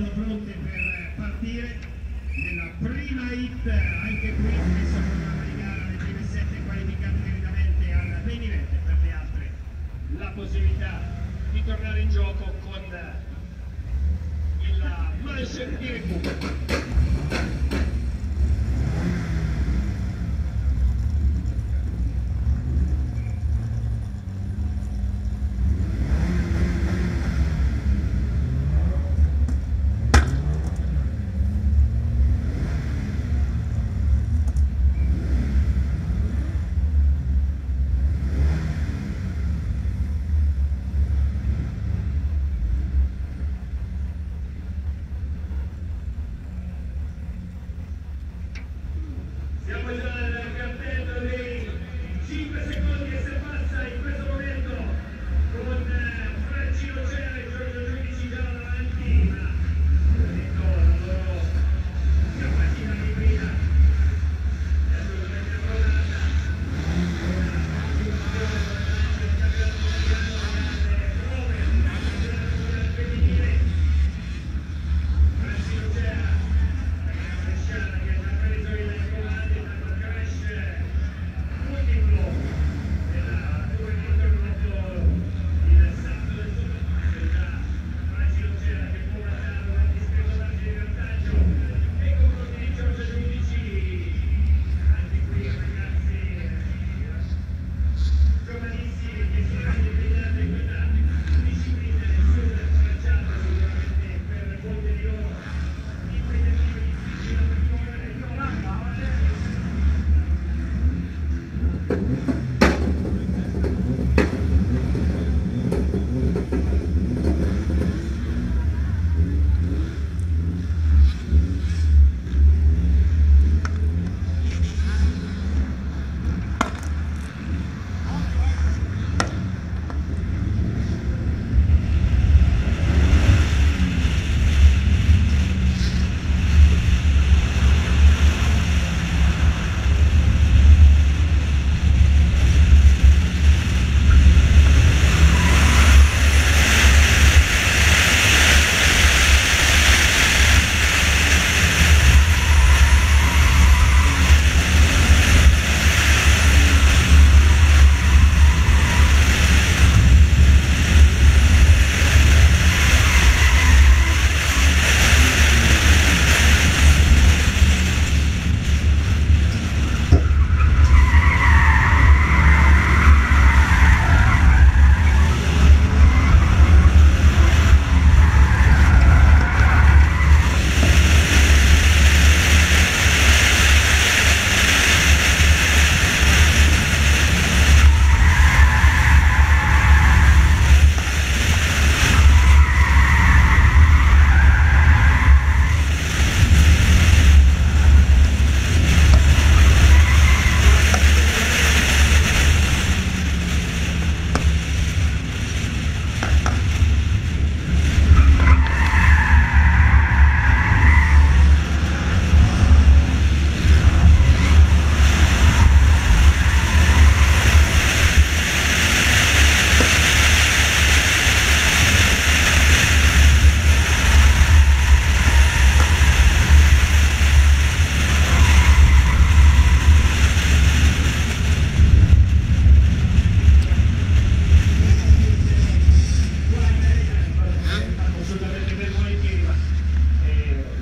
sono pronte per partire nella prima hit, anche qui messo programma di gara, le prime 7 qualificate direttamente al main event, per le altre la possibilità di tornare in gioco con il manche di recupero. Siamo già nel cartello dei 5 secondi e se passa in questo momento con Francino Cera e Giorgio Giudici già davanti, ma detto la loro capacità di guida è assolutamente approdata. Francino Cera, Bresciana, che ha già preso il comando multiplo della 2 il salto del sottopassaggio, già Francino Cera che può lasciare un discreto margine di vantaggio nei confronti di Giorgio Giudici. Anche qui ragazzi giovanissimi che sono impegnati in questa disciplina del sud tracciato sicuramente per molti di loro impegnativi difficili da percorrere.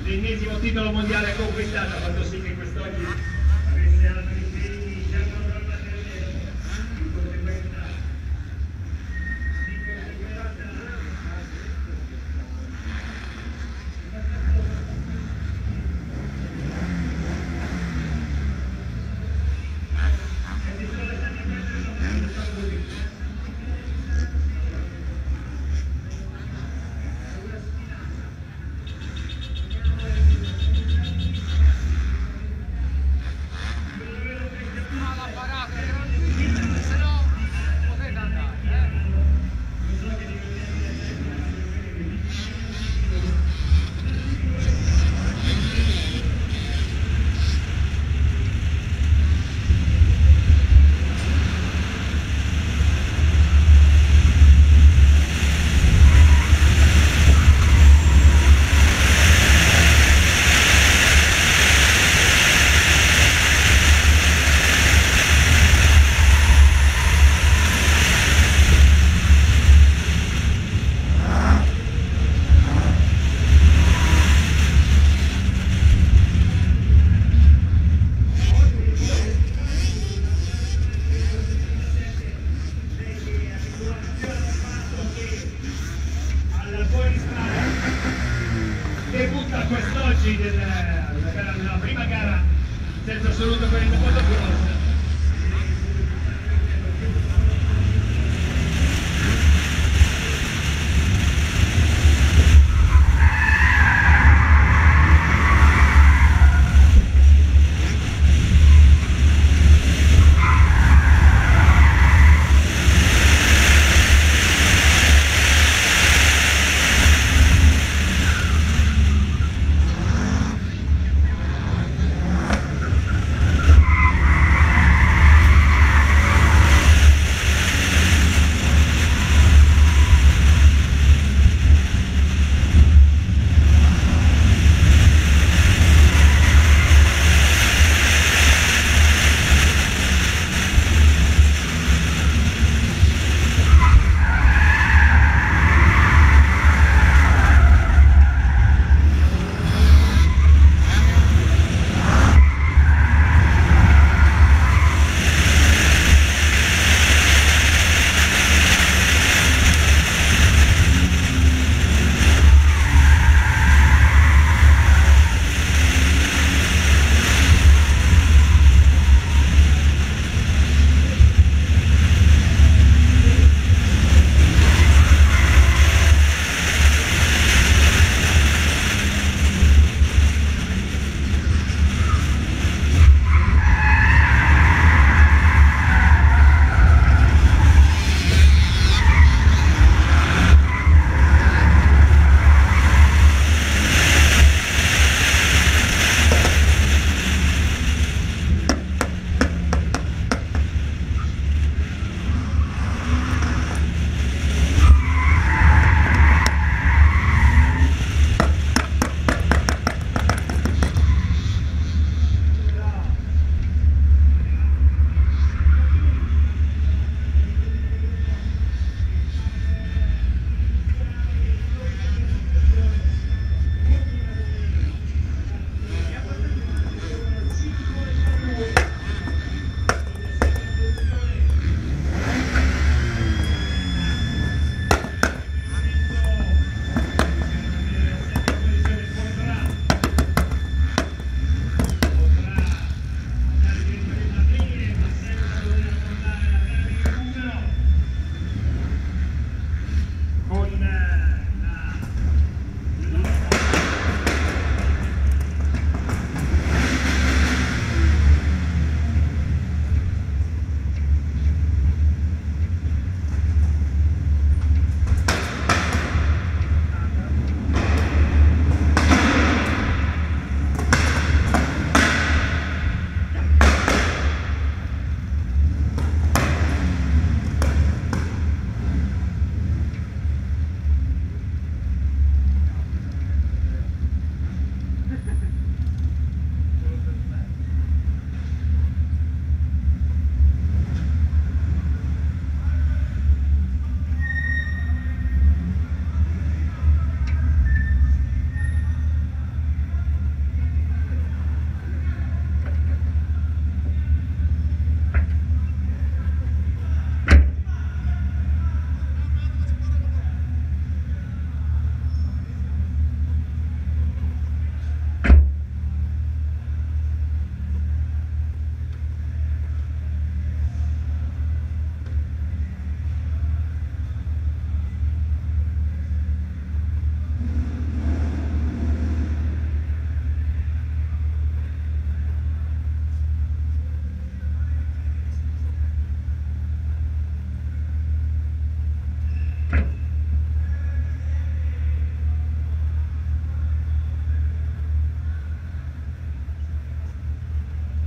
L'ennesimo titolo mondiale conquistato ha fatto sì che quest'oggi avesse altri impegni già programmati in conseguenza debutta quest'oggi della prima gara senza assoluto per il motocross.